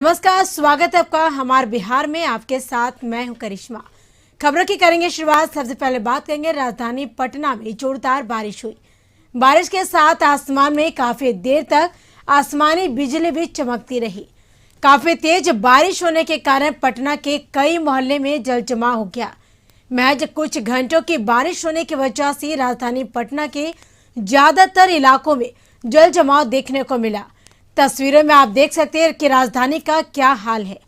नमस्कार, स्वागत है आपका हमारे बिहार में। आपके साथ मैं हूं करिश्मा। खबरों की करेंगे शुरुआत। सबसे पहले बात करेंगे राजधानी पटना में जोरदार बारिश हुई। बारिश के साथ आसमान में काफी देर तक आसमानी बिजली भी चमकती रही। काफी तेज बारिश होने के कारण पटना के कई मोहल्ले में जल जमाव हो गया। महज कुछ घंटों की बारिश होने की वजह से राजधानी पटना के ज्यादातर इलाकों में जल जमाव देखने को मिला। तस्वीरों में आप देख सकते हैं कि राजधानी का क्या हाल है।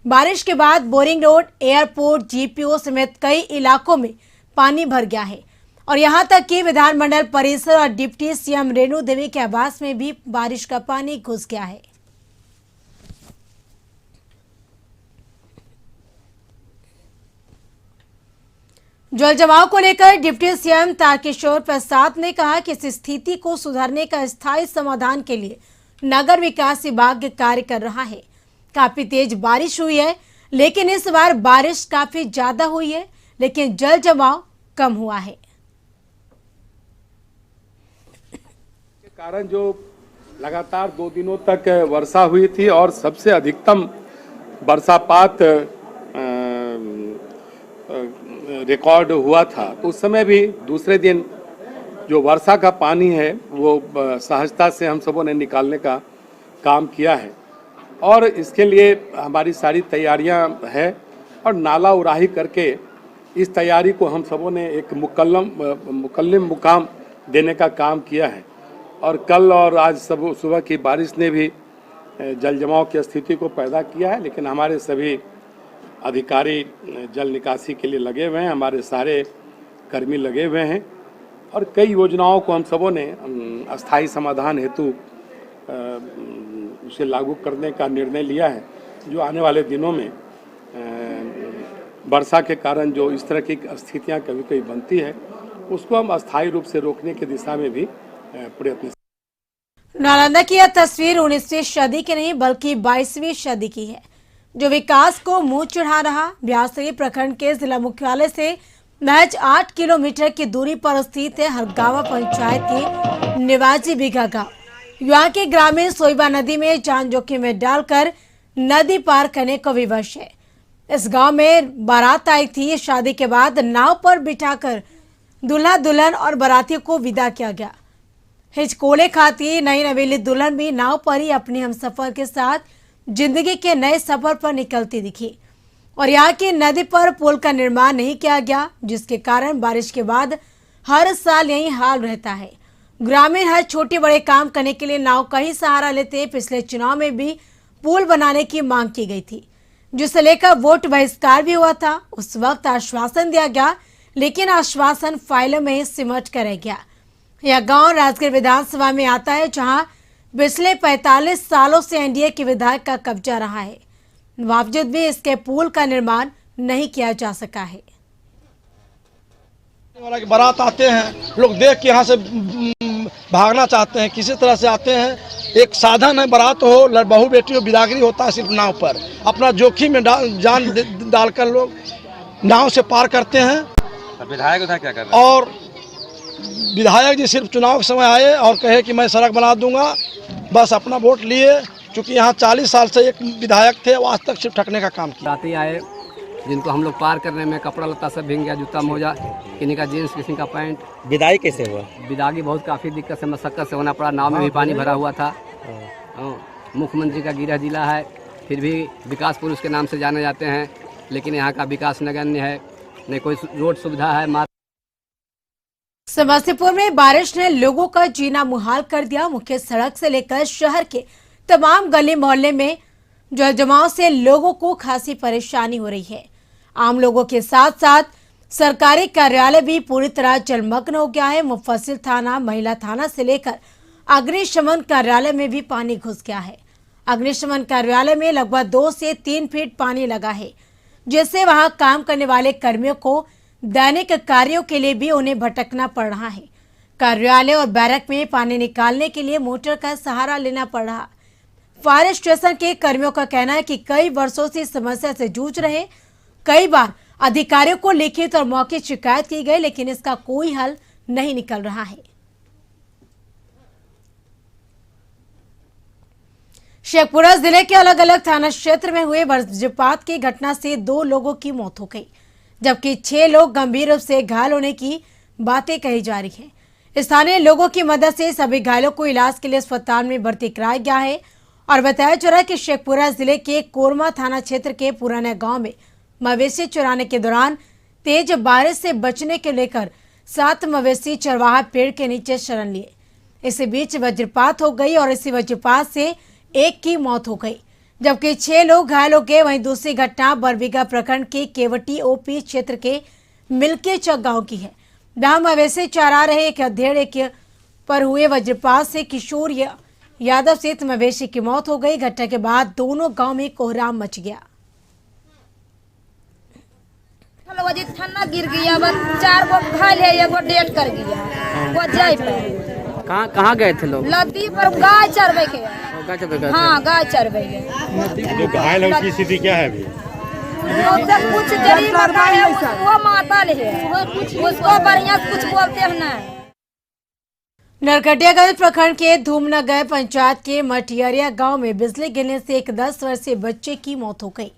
बारिश के बाद बोरिंग रोड, एयरपोर्ट, जीपीओ समेत कई इलाकों में पानी भर गया है और यहां तक कि विधानमंडल परिसर और डिप्टी सीएम रेणु देवी के आवास में भी बारिश का पानी घुस गया है। जल जमाव को लेकर डिप्टी सीएम तारकिशोर प्रसाद ने कहा कि इस स्थिति को सुधारने का स्थायी समाधान के लिए नगर विकास विभाग कार्य कर रहा है। काफी तेज बारिश हुई है, लेकिन इस बार बारिश काफी ज्यादा हुई है, लेकिन जल जमाव कम हुआ है। के कारण जो लगातार 2 दिनों तक वर्षा हुई थी और सबसे अधिकतम वर्षापात रिकॉर्ड हुआ था, तो उस समय भी दूसरे दिन जो वर्षा का पानी है वो सहजता से हम सबों ने निकालने का काम किया है और इसके लिए हमारी सारी तैयारियां हैं और नाला उराही करके इस तैयारी को हम सबों ने एक मुकल्लम मुकाम देने का काम किया है। और कल और आज सब सुबह की बारिश ने भी जल जमाव की स्थिति को पैदा किया है, लेकिन हमारे सभी अधिकारी जल निकासी के लिए लगे हुए हैं, हमारे सारे कर्मी लगे हुए हैं और कई योजनाओं को हम सबों ने अस्थायी समाधान हेतु उसे लागू करने का निर्णय लिया है, जो आने वाले दिनों में वर्षा के कारण जो इस तरह की स्थितियां कभी कभी बनती है उसको हम अस्थायी रूप से रोकने की दिशा में भी प्रयत्न। नालंदा की यह तस्वीर 19वीं सदी की नहीं बल्कि 22वीं सदी की है, जो विकास को मुंह चढ़ा रहा। ब्यासरी प्रखंड के जिला मुख्यालय से महज 8 किलोमीटर की दूरी पर स्थित है हरगावा पंचायत की निवासी बिघा गांव। यहाँ के ग्रामीण सोईबा नदी में जान जोखिम में डालकर नदी पार करने को विवश है। इस गांव में बारात आई थी। शादी के बाद नाव पर बिठाकर दूल्हा दुल्हन और बारातियों को विदा किया गया। हिचकोले खाती नई नवेली दुल्हन भी नाव पर ही अपने हमसफर के साथ जिंदगी के नए सफर पर निकलती दिखी और यहाँ की नदी पर पुल का निर्माण नहीं किया गया, जिसके कारण बारिश के बाद हर साल यही हाल रहता है। ग्रामीण हर छोटे बड़े काम करने के लिए नाव का ही सहारा लेते। पिछले चुनाव में भी पुल बनाने की मांग की गई थी, जिसे लेकर वोट बहिष्कार भी हुआ था। उस वक्त आश्वासन दिया गया, लेकिन आश्वासन फाइलों में सिमट कर रह गया। यह गाँव राजगीर विधानसभा में आता है, जहाँ पिछले 45 सालों से एनडीए के विधायक का कब्जा रहा है। बावजूद भी इसके पुल का निर्माण नहीं किया जा सका है। बारात आते हैं, लोग देख के यहाँ से भागना चाहते हैं, किसी तरह से आते हैं। एक साधन है, बारात हो, बहू बेटी हो, बिदागरी होता है सिर्फ नाव पर। अपना जोखिम में जान डालकर लोग नाव से पार करते हैं। विधायक उधर क्या कर रहे हैं? और विधायक जी सिर्फ चुनाव के समय आए और कहे कि मैं सड़क बना दूंगा, बस अपना वोट लिए। चूँकि यहाँ 40 साल से एक विधायक थे, वो आज तक सिर्फ ठकने का काम किया। राती आए, जिनको हम लोग पार करने में कपड़ा लत्ता सब भीग गया, जूता मोजा, किसी का जीन्स, किसी का पैंट। विदाई कैसे हुआ? विदागी बहुत काफ़ी दिक्कत से मशक्कत से होना पड़ा। नाव में भी पानी भरा हुआ था। मुख्यमंत्री का गृह जिला है, फिर भी विकास पुरुष के नाम से जाने जाते हैं, लेकिन यहाँ का विकास नगण्य है, न कोई रोड सुविधा है। समस्तीपुर में बारिश ने लोगों का जीना मुहाल कर दिया। मुख्य सड़क से लेकर शहर के तमाम गली मोहल्ले में जल जमाव से लोगों को खासी परेशानी हो रही है। आम लोगों के साथ साथ सरकारी कार्यालय भी पूरी तरह जलमग्न हो गया है। मुफस्सिल थाना, महिला थाना से लेकर अग्निशमन कार्यालय में भी पानी घुस गया है। अग्निशमन कार्यालय में लगभग 2 से 3 फीट पानी लगा है, जिससे वहां काम करने वाले कर्मियों को दैनिक कार्यों के लिए भी उन्हें भटकना पड़ रहा है। कार्यालय और बैरक में पानी निकालने के लिए मोटर का सहारा लेना पड़ रहा। फायर स्टेशन के कर्मियों का कहना है कि कई वर्षों से इस समस्या से जूझ रहे। कई बार अधिकारियों को लिखित और मौखिक शिकायत की गई, लेकिन इसका कोई हल नहीं निकल रहा है। शेखपुरा जिले के अलग अलग थाना क्षेत्र में हुए वज्रपात की घटना से 2 लोगों की मौत हो गई, जबकि 6 लोग गंभीर रूप से घायल होने की बातें कही जा रही हैं। स्थानीय लोगों की मदद से सभी घायलों को इलाज के लिए अस्पताल में भर्ती कराया गया है और बताया जा रहा है कि शेखपुरा जिले के कोरमा थाना क्षेत्र के पुराने गांव में मवेशी चुराने के दौरान तेज बारिश से बचने के लेकर 7 मवेशी चरवाहा पेड़ के नीचे शरण लिए। इसी बीच वज्रपात हो गई और इसी वज्रपात से 1 की मौत हो गई, जबकि 6 लोग घायल हो गए। वहीं दूसरी घटना बरबीघा प्रखंड के केवटी ओपी क्षेत्र के मिलके चक गांव की है। जहां मवेशी चरा रहे एक अधेड़ पर हुए वज्रपात से किशोर यादव सहित मवेशी की मौत हो गई। घटना के बाद दोनों गांव में कोहराम मच गया। थाना गिर गया, 4 गो घायल है, 1 गो डेथ कर गया। वो जाए पे कहाँ गए थे लोग? नदी पर गाय चरवे के। हाँ, गाय चरवे के। जो घायल है उसकी स्थिति क्या है अभी? कुछ जरी माता है, वो मातल है, उसको बढ़िया कुछ बोलते हैं ना। नरकटियागंज प्रखंड के धूमनगर पंचायत के मटियरिया गांव में बिजली गिरने से एक 10 वर्षीय बच्चे की मौत हो गई।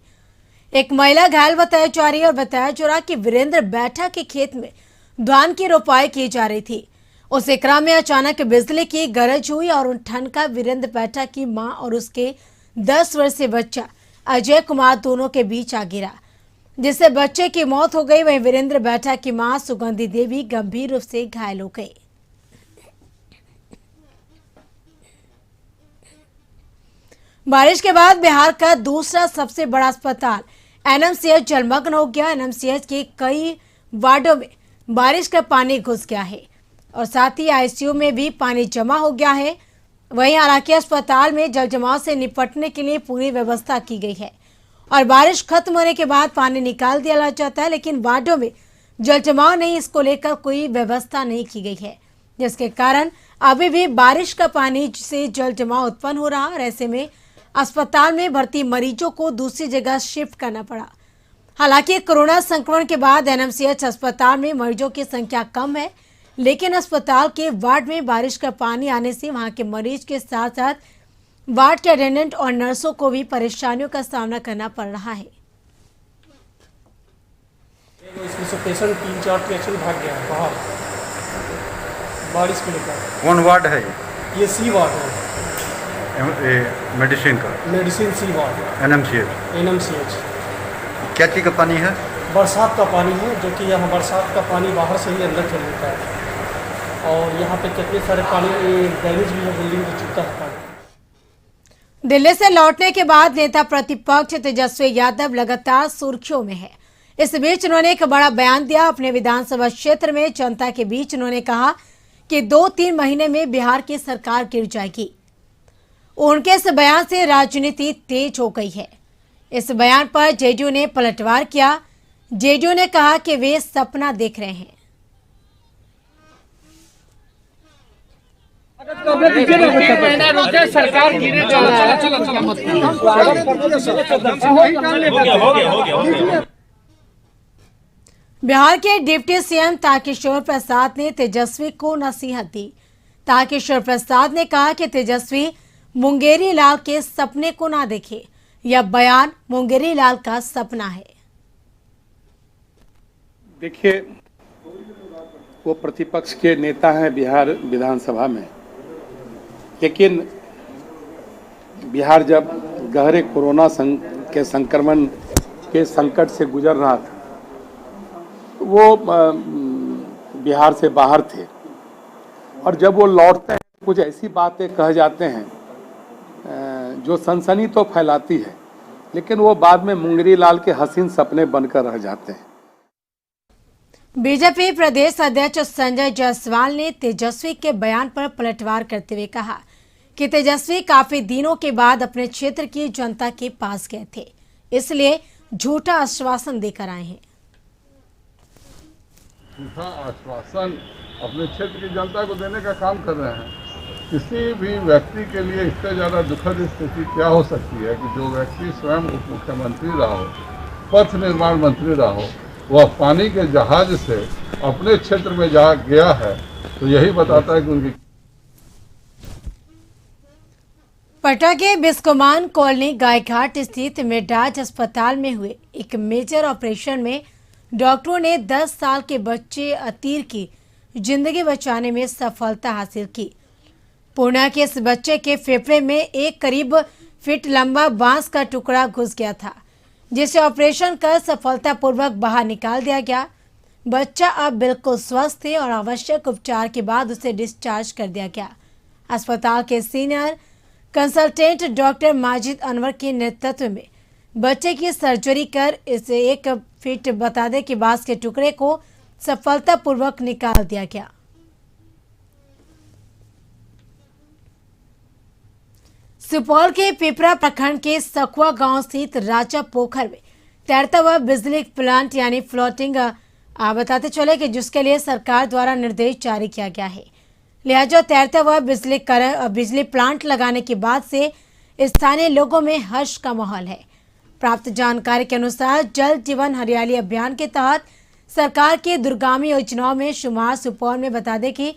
एक महिला घायल बताया जा रही है और बताया जा रहा कि वीरेंद्र बैठा के खेत में धान की रोपाई की जा रही थी। उस क्रम में अचानक बिजली की गरज हुई और उन ठनका वीरेंद्र बैठा की मां और उसके 10 वर्षीय बच्चा अजय कुमार दोनों के बीच आ गिरा, जिससे बच्चे की मौत हो गई। वहीं वीरेंद्र बैठा की मां सुगंधी देवी गंभीर रूप से घायल हो गई। बारिश के बाद बिहार का दूसरा सबसे बड़ा अस्पताल एनएमसीएच जलमग्न हो गया। एनएमसीएच के कई वार्डों में बारिश का पानी घुस गया है और साथ ही आईसीयू में भी पानी जमा हो गया है। वहीं हालांकि अस्पताल में जल जमाव से निपटने के लिए पूरी व्यवस्था की गई है और बारिश खत्म होने के बाद पानी निकाल दिया जाता है, लेकिन वार्डों में जल जमाव नहीं, इसको लेकर कोई व्यवस्था नहीं की गई है, जिसके कारण अभी भी बारिश का पानी से जल जमाव उत्पन्न हो रहा और ऐसे में अस्पताल में भर्ती मरीजों को दूसरी जगह शिफ्ट करना पड़ा। हालांकि कोरोना संक्रमण के बाद एनएमसीएच अस्पताल में मरीजों की संख्या कम है, लेकिन अस्पताल के वार्ड में बारिश का पानी आने से वहां के मरीज के साथ साथ वार्ड के अटेंडेंट और नर्सों को भी परेशानियों का सामना करना पड़ रहा है। इसमें से पेशेंट 3-4 पेशेंट भाग गया है बाहर बारिश को लेकर। कौन वार्ड है ये सी वार्ड है, मेडिसिन का? मेडिसिन सी वार्ड है, एनएमसीएच। क्या चीज़ का पानी है? बरसात का पानी है, जो कि यहाँ बरसात का पानी बाहर से ही अंदर चल जाता है और यहाँ पे कितने सारे पानी डैमेज भी है, बिल्डिंग भी चुकता है पानी। दिल्ली से लौटने के बाद नेता प्रतिपक्ष तेजस्वी यादव लगातार सुर्खियों में है। इस बीच उन्होंने एक बड़ा बयान दिया। अपने विधानसभा क्षेत्र में जनता के बीच उन्होंने कहा कि 2-3 महीने में बिहार की सरकार गिर जाएगी। उनके इस बयान से राजनीति तेज हो गई है। इस बयान पर जेडीयू ने पलटवार किया। जेडीयू ने कहा कि वे सपना देख रहे हैं। सरकार बिहार के डिप्टी सीएम तारकिशोर प्रसाद ने तेजस्वी को नसीहत दी। तारकिशोर प्रसाद ने कहा कि तेजस्वी मुंगेरी लाल के सपने को ना देखे। यह बयान मुंगेरी लाल का सपना है। देखिए, वो प्रतिपक्ष के नेता हैं बिहार विधानसभा में, लेकिन बिहार जब गहरे कोरोना के संक्रमण के संकट से गुजर रहा था, वो बिहार से बाहर थे और जब वो लौटते हैं कुछ ऐसी बातें कह जाते हैं जो सनसनी तो फैलाती है, लेकिन वो बाद में मुंगेरी लाल के हसीन सपने बनकर रह जाते हैं। बीजेपी प्रदेश अध्यक्ष संजय जायसवाल ने तेजस्वी के बयान पर पलटवार करते हुए कहा कि तेजस्वी काफी दिनों के बाद अपने क्षेत्र की जनता के पास गए थे, इसलिए झूठा आश्वासन देकर आए हैं। झूठा आश्वासन अपने क्षेत्र की जनता को देने का काम कर रहे हैं। किसी भी व्यक्ति के लिए इससे ज़्यादा दुखद स्थिति क्या हो सकती है कि जो व्यक्ति स्वयं उप मुख्यमंत्री रहा हो, पथ निर्माण मंत्री रहा हो, वह पानी के जहाज से अपने क्षेत्र में जा गया है, तो यही बताता है कि उनकी पटना के बिस्कोमान कॉलोनी गायघाट स्थित मेडाज अस्पताल में हुए एक मेजर ऑपरेशन में डॉक्टरों ने 10 साल के बच्चे अतीर की जिंदगी बचाने में सफलता हासिल की। पूर्णा के इस बच्चे के फेफड़े में एक करीब फीट लंबा बांस का टुकड़ा घुस गया था, जिसे ऑपरेशन कर सफलतापूर्वक बाहर निकाल दिया गया। बच्चा अब बिल्कुल स्वस्थ है और आवश्यक उपचार के बाद उसे डिस्चार्ज कर दिया गया। अस्पताल के senior consultant doctor Majid Anwar के नेतृत्व में बच्चे की सर्जरी कर इसे 1 फीट बतादे के बांस के टुकड़े को सफलतापूर्वक निकाल दिया गया। सुपौल के पिपरा प्रखंड के सखुआ गांव स्थित राजा पोखर में तैरता हुआ बिजली प्लांट यानी फ्लोटिंग बताते चले कि जिसके लिए सरकार द्वारा निर्देश जारी किया गया है। लिहाजा तैरता हुआ बिजली प्लांट लगाने के बाद से स्थानीय लोगों में हर्ष का माहौल है। प्राप्त जानकारी के अनुसार जल जीवन हरियाली अभियान के तहत सरकार के दूरगामी योजनाओं में शुमार सुपौल में बता दें कि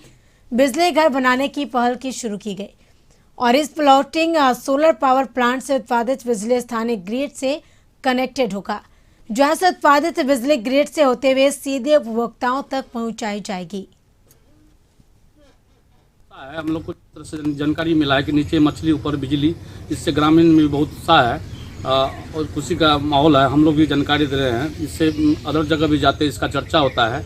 बिजली घर बनाने की पहल की शुरू की गई और इस फ्लोटिंग सोलर पावर प्लांट से उत्पादित बिजली स्थानीय ग्रिड से कनेक्टेड होगा, जहां से उत्पादित बिजली ग्रिड से होते हुए सीधे उपभोक्ताओं तक पहुंचाई जाएगी। हम लोग को तरह से जानकारी मिला है कि नीचे मछली ऊपर बिजली, इससे ग्रामीण में बहुत उत्साह है और खुशी का माहौल है। हम लोग भी जानकारी दे रहे हैं, इससे अदर जगह भी जाते इसका चर्चा होता है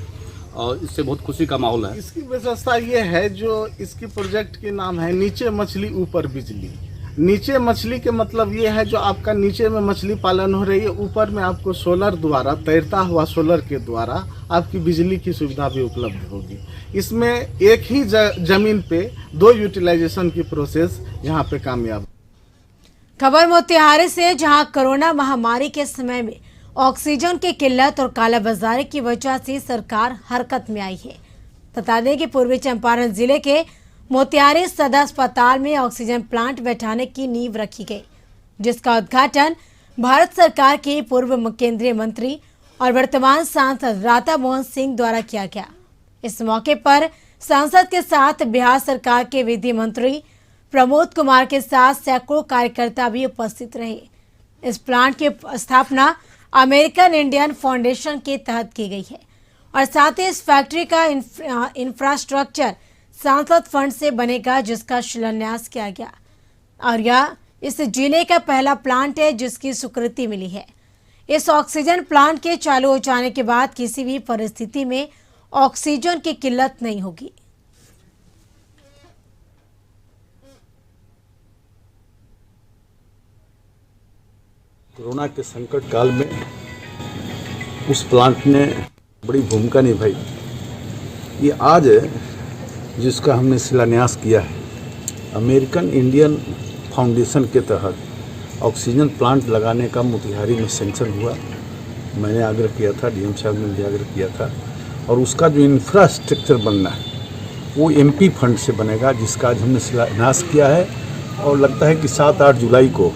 और इससे बहुत खुशी का माहौल है। इसकी व्यवस्था ये है, जो इसकी प्रोजेक्ट के नाम है नीचे मछली ऊपर बिजली। नीचे मछली के मतलब ये है जो आपका नीचे में मछली पालन हो रही है, ऊपर में आपको सोलर द्वारा तैरता हुआ सोलर के द्वारा आपकी बिजली की सुविधा भी उपलब्ध होगी। इसमें एक ही जमीन पे 2 यूटिलाइजेशन की प्रोसेस यहाँ पे कामयाब। खबर मोतिहारी से, जहां कोरोना महामारी के समय में ऑक्सीजन की किल्लत और कालाबाजारी की वजह से सरकार हरकत में आई है। बता दें कि पूर्वी चंपारण जिले के मोतिहारी सदर अस्पताल में ऑक्सीजन प्लांट बैठाने की नींव रखी गई, जिसका उद्घाटन भारत सरकार के पूर्व केंद्रीय मंत्री और वर्तमान सांसद राधा मोहन सिंह द्वारा किया गया। इस मौके पर सांसद के साथ बिहार सरकार के विधि मंत्री प्रमोद कुमार के साथ सैकड़ों कार्यकर्ता भी उपस्थित रहे। इस प्लांट की स्थापना अमेरिकन इंडियन फाउंडेशन के तहत की गई है और साथ ही इस फैक्ट्री का इंफ्रास्ट्रक्चर सांसद फंड से बनेगा, जिसका शिलान्यास किया गया और यह इस जिले का पहला प्लांट है जिसकी स्वीकृति मिली है। इस ऑक्सीजन प्लांट के चालू हो जाने के बाद किसी भी परिस्थिति में ऑक्सीजन की किल्लत नहीं होगी। कोरोना के संकट काल में उस प्लांट ने बड़ी भूमिका निभाई। ये आज जिसका हमने शिलान्यास किया है, अमेरिकन इंडियन फाउंडेशन के तहत ऑक्सीजन प्लांट लगाने का मोतिहारी में सैंक्शन हुआ। मैंने आग्रह किया था, डीएम साहब ने भी आग्रह किया था और उसका जो इंफ्रास्ट्रक्चर बनना है वो एमपी फंड से बनेगा, जिसका आज हमने शिलान्यास किया है और लगता है कि 7-8 जुलाई को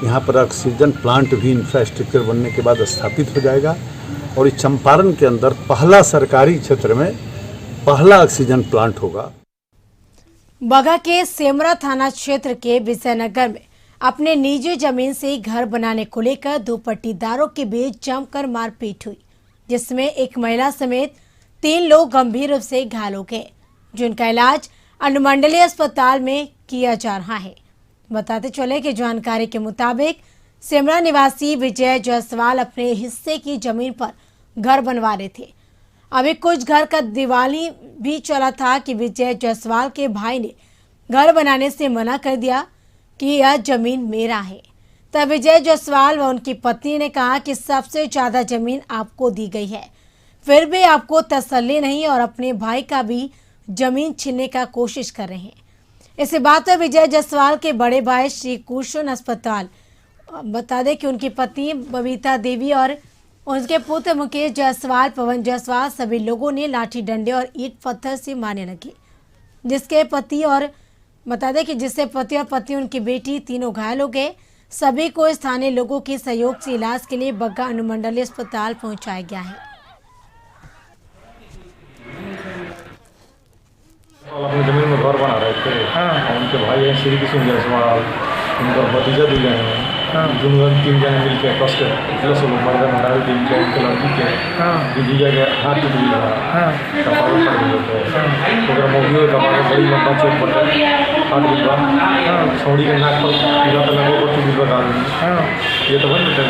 यहाँ पर ऑक्सीजन प्लांट भी इंफ्रास्ट्रक्चर बनने के बाद स्थापित हो जाएगा और इस चंपारण के अंदर पहला सरकारी क्षेत्र में पहला ऑक्सीजन प्लांट होगा। बगा के सेमरा थाना क्षेत्र के विजयनगर में अपने निजी जमीन से घर बनाने को लेकर 2 पट्टीदारों के बीच जमकर मारपीट हुई, जिसमें एक महिला समेत 3 लोग गंभीर रूप से घायल हो गए, जिनका इलाज अनुमंडलीय अस्पताल में किया जा रहा है। बताते चले कि जानकारी के मुताबिक सेमरा निवासी विजय जायसवाल अपने हिस्से की जमीन पर घर बनवा रहे थे। अभी कुछ घर का दिवाली भी चला था कि विजय जायसवाल के भाई ने घर बनाने से मना कर दिया कि यह जमीन मेरा है। तब विजय जायसवाल व उनकी पत्नी ने कहा कि सबसे ज्यादा जमीन आपको दी गई है, फिर भी आपको तसल्ली नहीं और अपने भाई का भी जमीन छीनने का कोशिश कर रहे हैं। इसी बात पर विजय जायसवाल के बड़े भाई श्री कृष्ण अस्पताल बता दें कि उनकी पत्नी बबीता देवी और उनके पुत्र मुकेश जायसवाल, पवन जायसवाल सभी लोगों ने लाठी डंडे और ईंट पत्थर से मारने लगे, जिससे पति और पत्नी उनकी बेटी तीनों घायल हो गए। सभी को स्थानीय लोगों के सहयोग से इलाज के लिए बग्गा अनुमंडलीय अस्पताल पहुंचाया गया है। अपनी जमीन में घर बना रहे थे। और उनके भाई हैं श्री कृष्ण जायसवाल, उनका भतीजा भी गए हैं। दोनों 3 जने मिल के कस के 10 लोग मर्दन हटाए थे, उनके लड़की के भतीजा के हाथ टूट गया, कपाल फट गए थे। तो मोगियों के कपाल बड़ी लंबा चोट पड़ गई, हाथ गिरवा छौड़ी के नाक पर पूरा तला को टूट गया। ये तो बन गए।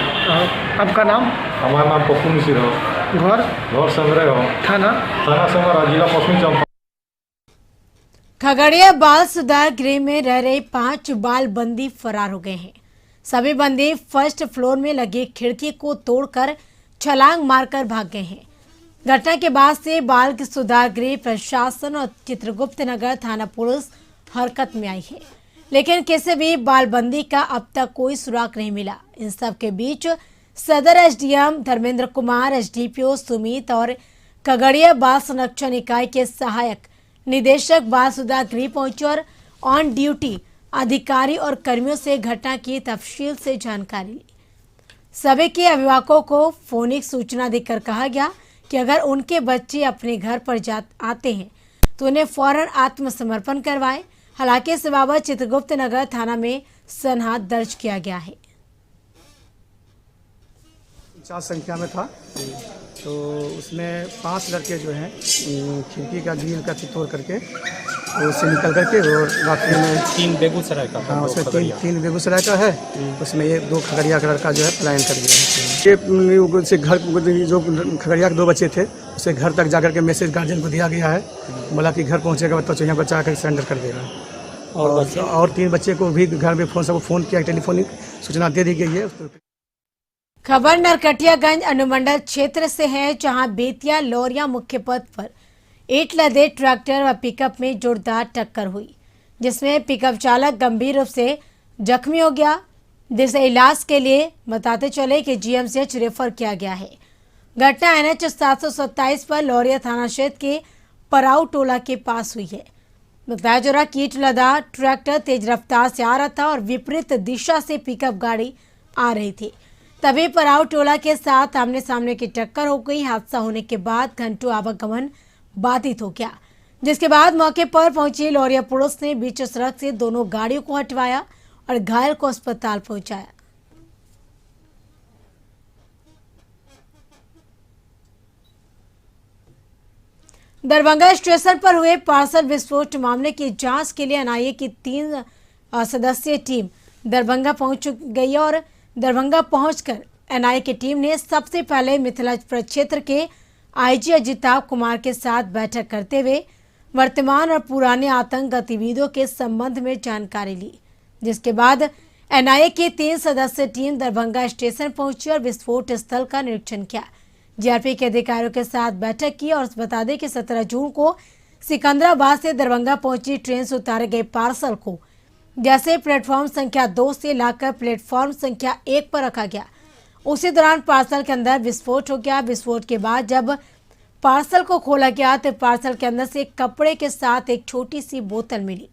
आपका नाम? हमारा नाम पप्पू मिश्र हो। घर संग्रह हो। थाना संग्रह, जिला पश्चिमी चंपारण। खगड़िया बाल सुधार गृह में रह रहे 5 बाल बंदी फरार हो गए हैं। सभी बंदी फर्स्ट फ्लोर में लगे खिड़की को तोड़कर छलांग मारकर भाग गए हैं। घटना के बाद से बाल सुधार गृह प्रशासन और चित्रगुप्त नगर थाना पुलिस हरकत में आई है, लेकिन किसी भी बाल बंदी का अब तक कोई सुराग नहीं मिला। इन सब के बीच सदर एसडीएम धर्मेंद्र कुमार, एसडीपीओ सुमित और खगड़िया बाल संरक्षण इकाई के सहायक निदेशक बाल सुधार गृह पहुंचे और ऑन ड्यूटी अधिकारी और कर्मियों से घटना की तफसील से जानकारी ली। सभी के अभिभावकों को फोनिक सूचना देकर कहा गया कि अगर उनके बच्चे अपने घर पर आते हैं तो उन्हें फौरन आत्मसमर्पण करवाएं। हालांकि इस बाबत चित्रगुप्त नगर थाना में सनहा दर्ज किया गया है। 50 संख्या में था, तो उसमें 5 लड़के जो हैं खिड़की का ग्रिल का तोड़ करके उससे निकल करके और रात्रि में 3 बेगूसराय का। हाँ, उसमें 3 बेगूसराय का है, उसमें 2 खगड़िया का लड़का जो है पलायन कर गया। ये से घर जो खगड़िया के 2 बच्चे थे उसे घर तक जाकर के मैसेज गार्जियन को दिया गया है, बोला कि घर पहुँचेगा तो यहाँ बच्चा आकर सरेंडर कर देगा। और 3 बच्चे को भी घर में फ़ोन किया, टेलीफोनिक सूचना दे दी गई है। खबर नरकटियागंज अनुमंडल क्षेत्र से है, जहां बेतिया लौरिया मुख्य पथ पर ईंट लदे ट्रैक्टर व पिकअप में जोरदार टक्कर हुई, जिसमें पिकअप चालक गंभीर रूप से जख्मी हो गया, जिसे इलाज के लिए बताते चले कि जीएमसीएच रेफर किया गया है। घटना NH 727 पर लौरिया थाना क्षेत्र के पराऊ टोला के पास हुई है। बताया जा रहा कि ईंट लदा ट्रैक्टर तेज रफ्तार से आ रहा था और विपरीत दिशा से पिकअप गाड़ी आ रही थी। तभी पराऊ टोला के साथ आमने सामने की टक्कर हो गई। हादसा होने के बाद घंटों आवागमन बाधित हो गया, जिसके बाद मौके पर पहुंची लौरिया पुलिस ने बीच सड़क से दोनों गाड़ियों को हटवाया और घायल को अस्पताल पहुंचाया। दरभंगा स्टेशन पर हुए पार्सल विस्फोट मामले की जांच के लिए एनआईए की 3 सदस्यीय टीम दरभंगा पहुंच गई और दरभंगा पहुंचकर एनआईए की टीम ने सबसे पहले मिथिला प्रक्षेत्र के आईजी अजिताभ कुमार के साथ बैठक करते हुए वर्तमान और पुराने आतंक गतिविधियों के संबंध में जानकारी ली, जिसके बाद एनआईए की 3 सदस्यीय टीम दरभंगा स्टेशन पहुंची और विस्फोट स्थल का निरीक्षण किया। जीआरपी के अधिकारियों के साथ बैठक की और बता दें कि 17 जून को सिकंदराबाद से दरभंगा पहुंची ट्रेन से उतारे गए पार्सल को जैसे प्लेटफॉर्म संख्या 2 से लाकर प्लेटफॉर्म संख्या 1 पर रखा गया, उसी दौरान पार्सल के अंदर विस्फोट हो गया। विस्फोट के बाद जब पार्सल को खोला गया तो पार्सल के अंदर से कपड़े के साथ एक छोटी सी बोतल मिली।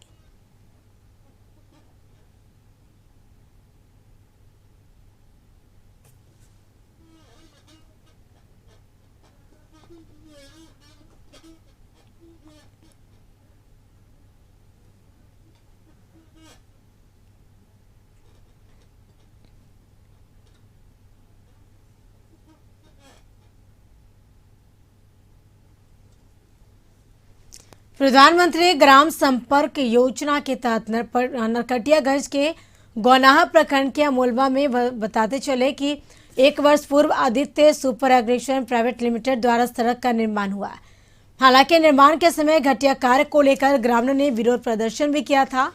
प्रधानमंत्री ग्राम संपर्क योजना के तहत नरकटियागंज के गौनाहा प्रखंड के अमोलवा में बताते चले कि 1 वर्ष पूर्व Aditya super agriculture private limited द्वारा सड़क का निर्माण हुआ। हालांकि निर्माण के समय घटिया कार्य को लेकर ग्रामीणों ने विरोध प्रदर्शन भी किया था।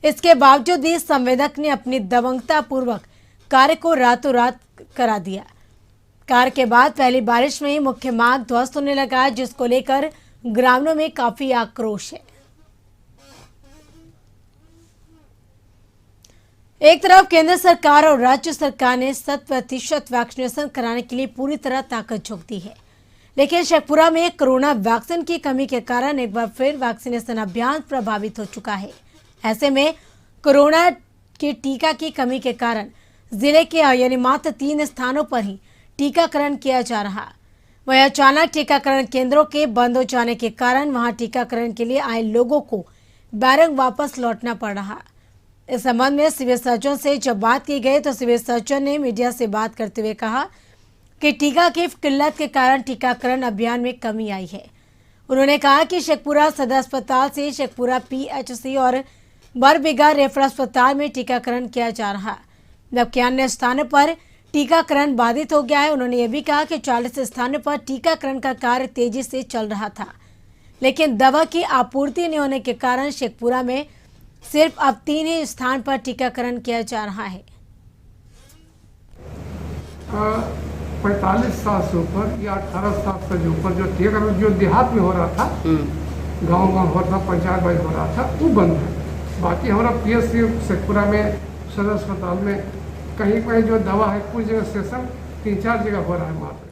इसके बावजूद भी संवेदक ने अपनी दबंगता पूर्वक कार्य को रातों रात करा दिया। कार्य के बाद पहली बारिश में ही मुख्य मार्ग ध्वस्त होने लगा, जिसको लेकर ग्रामीणों में काफी आक्रोश है। एक तरफ केंद्र सरकार और राज्य सरकार ने 100% वैक्सीनेशन कराने के लिए पूरी तरह ताकत झोंक दी है, लेकिन शेखपुरा में कोरोना वैक्सीन की कमी के कारण एक बार फिर वैक्सीनेशन अभियान प्रभावित हो चुका है। ऐसे में कोरोना के टीका की कमी के कारण जिले के यानी मात्र 3 स्थानों पर ही टीकाकरण किया जा रहा। वहीं अचानक टीकाकरण केंद्रों के बंद हो जाने के कारण वहां टीकाकरण के लिए आए लोगों को बैरंग वापस लौटना पड़ रहा। इस संबंध में सिविल सर्जन से जब बात की गई तो सिविल सर्जन ने मीडिया से बात करते हुए कहा कि टीका की किल्लत के कारण टीकाकरण अभियान में कमी आई है। उन्होंने कहा कि शेखपुरा सदर अस्पताल से शेखपुरा PHC और बरबीघा रेफरल अस्पताल में टीकाकरण किया जा रहा, जबकि अन्य स्थानों पर टीकाकरण बाधित हो गया है। उन्होंने यह भी कहा कि 40 स्थानों पर टीकाकरण का कार्य तेजी से चल रहा था, लेकिन दवा की आपूर्ति नहीं होने के कारण शेखपुरा में सिर्फ अब 3 ही स्थान पर टीकाकरण किया जा रहा है। 45 साल से ऊपर या 18 साल से ऊपर जो टीकाकरण जो देहात में हो रहा था, गांव हो रहा था, पंचायत वाइज हो रहा था, वो बंद है। बाकी हमारा PHC शेखपुरा में सदर अस्पताल में कहीं कहीं जो दवा है कुछ जगह सेशन 3-4 जगह हो रहा है मात्र।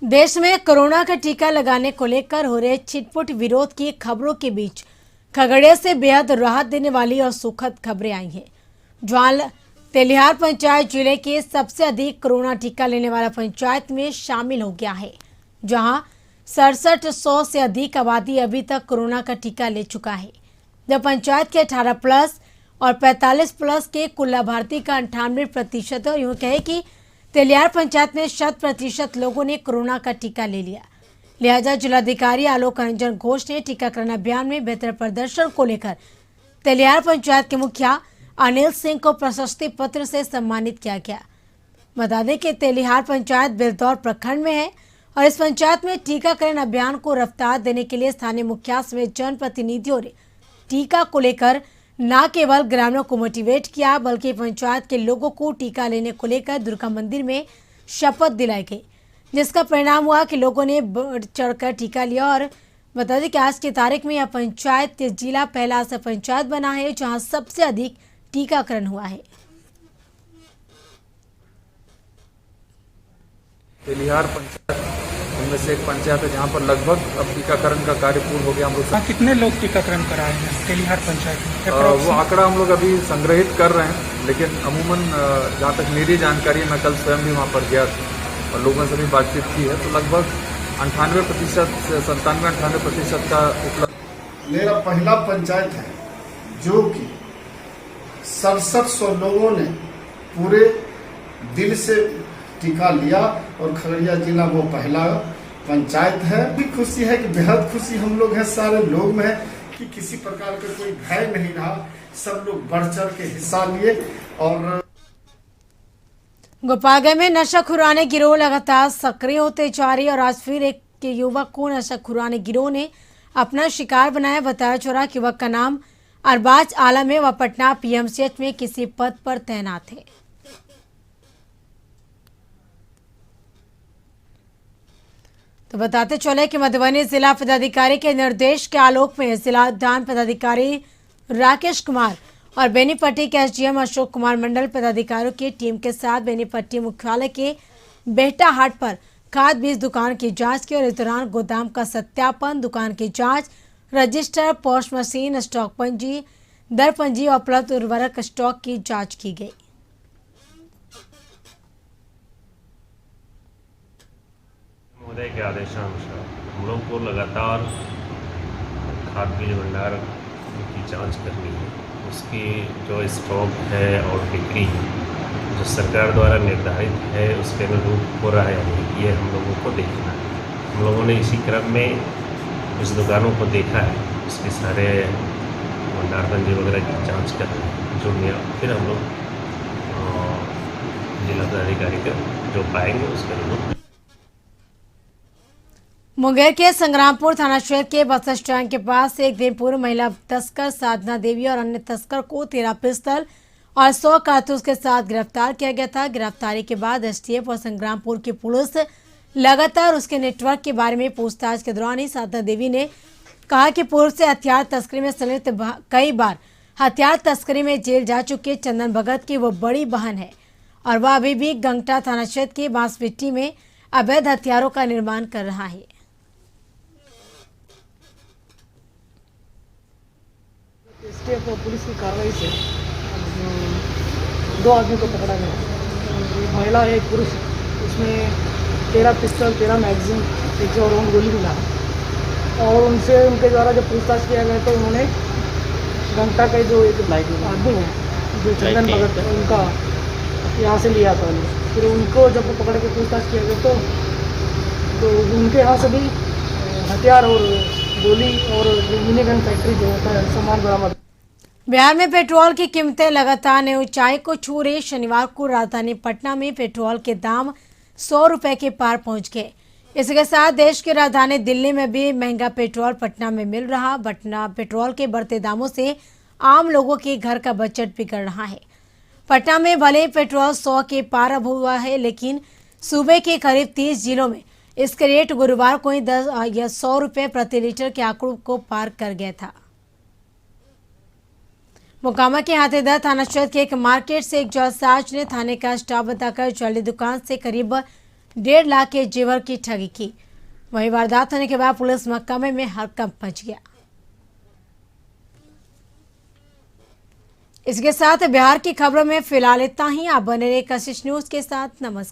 देश में कोरोना का टीका लगाने को लेकर हो रहे छिटपुट विरोध की खबरों के बीच खगड़िया से बेहद राहत देने वाली और सुखद खबरें आई हैं। जहां तेलिहार पंचायत जिले के सबसे अधिक कोरोना टीका लेने वाला पंचायत में शामिल हो गया है, जहां 6700 से अधिक आबादी अभी तक कोरोना का टीका ले चुका है, जब पंचायत के 18+ और 45+ के कुल लाभार्थी का 98% और यूँ कहे कि तेलिहार पंचायत में 100% लोगों ने कोरोना का टीका ले लिया। लिहाजा जिलाधिकारी आलोक रंजन घोष ने टीकाकरण अभियान में बेहतर प्रदर्शन को लेकर तेलिहार पंचायत के मुखिया अनिल सिंह को प्रशस्ति पत्र से सम्मानित किया गया। बता दें कि तेलिहार पंचायत बिलदौर प्रखंड में है और इस पंचायत में टीकाकरण अभियान को रफ्तार देने के लिए स्थानीय मुखिया समेत जनप्रतिनिधियों ने टीका को लेकर न केवल ग्रामीणों को मोटिवेट किया, बल्कि पंचायत के लोगों को टीका लेने को लेकर दुर्गा मंदिर में शपथ दिलाई गई, जिसका परिणाम हुआ कि लोगों ने बढ़ चढ़कर टीका लिया। और बता दें कि आज की तारीख में यह पंचायत जिला पहला ऐसा पंचायत बना है जहां सबसे अधिक टीकाकरण हुआ है। तेलिहार पंचायत उनमें से एक पंचायत है जहाँ पर लगभग अब टीकाकरण का कार्य पूर्ण हो गया। हम लोग कितने लोग टीकाकरण कराए हैं तेलिहार पंचायत में? वो आंकड़ा हम लोग अभी संग्रहित कर रहे हैं, लेकिन अमूमन जहाँ तक मेरी जानकारी है, मैं कल स्वयं भी वहाँ पर गया था और लोगों से भी बातचीत की है, तो लगभग 98% से 97-98% का उपलब्ध। मेरा पहला पंचायत है जो कि 6700 लोगों ने पूरे दिल से टीका लिया और खगड़िया जिला वो पहला पंचायत है। भी खुशी है कि बेहद खुशी हम लोग हैं, सारे लोग में है कि किसी प्रकार का कोई भय नहीं रहा, सब लोग बढ़ चढ़ के हिस्सा लिए। और गोपालगंज में नशाखुराने गिरोह लगातार सक्रिय होते जा रही और आज फिर एक युवक को नशाखुराने गिरोह ने अपना शिकार बनाया। बताया जा रहा कि युवक का नाम अरबाज आलम है, वह पटना PMCH में किसी पद पर तैनात है। तो बताते चले कि मधुबनी जिला पदाधिकारी के निर्देश के आलोक में जिला उद्यान पदाधिकारी राकेश कुमार और बेनीपट्टी के SDM अशोक कुमार मंडल पदाधिकारियों की टीम के साथ बेनीपट्टी मुख्यालय के बेहटा हाट पर खाद बीज दुकान की जांच की और इस दौरान गोदाम का सत्यापन, दुकान की जांच, रजिस्टर, पोस्ट मशीन, स्टॉक पंजी, दर पंजी और उपलब्ध उर्वरक स्टॉक की जांच की गई। महोदय के आदेशानुसार हम लोग को लगातार खाद बीज भंडार की जांच करनी है, उसकी जो स्टॉक है और बिक्री जो सरकार द्वारा निर्धारित है उसके अनुरूप हो रहा है नहीं, ये हम लोगों को देखना है। हम लोगों ने इसी क्रम में कुछ दुकानों को देखा है, उसके सारे भंडारबंदी वगैरह की जाँच कर रहे हैं, जो फिर हम लोग जिला पदाधिकारी का जो पाएंगे उसके अनुरूप। मुंगेर के संग्रामपुर थाना क्षेत्र के बस स्टैंड के पास एक दिन पूर्व महिला तस्कर साधना देवी और अन्य तस्कर को 13 पिस्टल और 100 कारतूस के साथ गिरफ्तार किया गया था। गिरफ्तारी के बाद STF और संग्रामपुर की पुलिस लगातार उसके नेटवर्क के बारे में पूछताछ के दौरान ही साधना देवी ने कहा कि पूर्व से हथियार तस्करी में संलिप्त कई बार हथियार तस्करी में जेल जा चुके चंदन भगत की वो बड़ी बहन है और वह अभी भी गंगटा थाना क्षेत्र के बांसबिट्टी में अवैध हथियारों का निर्माण कर रहा है। STF और पुलिस की कार्रवाई से 2 आदमी को पकड़ा गया, महिला एक पुरुष। उसमें 13 पिस्टल 13 मैगजीन 100 राउंड गोली मिला और उनसे उनके द्वारा जब पूछताछ किया गया तो उन्होंने घंटा के जो एक आदमी है जो चंदन भगत है उनका यहाँ से लिया था। फिर उनको जब पकड़ के पूछताछ किया गया तो उनके यहाँ से भी हथियार और गोली और मिनी गन फैक्ट्री जो होता है सामान बरामद। बिहार में पेट्रोल की कीमतें लगातार नई ऊंचाई को छू रही। शनिवार को राजधानी पटना में पेट्रोल के दाम 100 रुपए के पार पहुंच गए। इसके साथ देश की राजधानी दिल्ली में भी महंगा पेट्रोल पटना में मिल रहा। पटना पेट्रोल के बढ़ते दामों से आम लोगों के घर का बजट बिगड़ रहा है। पटना में भले पेट्रोल 100 के पार अब हुआ है, लेकिन सूबे के करीब 30 जिलों में इसका रेट गुरुवार को ही 10 या 100 रुपए प्रति लीटर के आंकड़ों को पार कर गया था। मोकामा के हाथीदह थाना क्षेत्र के एक मार्केट से एक जालसाज ने थाने का स्टाफ बताकर ज्वेलरी दुकान से करीब 1.5 लाख के जेवर की ठगी की। वहीं वारदात होने के बाद पुलिस महकमे में हड़कंप मच गया। इसके साथ बिहार की खबरों में फिलहाल इतना ही। आप बने रहे कशिश न्यूज के साथ। नमस्कार।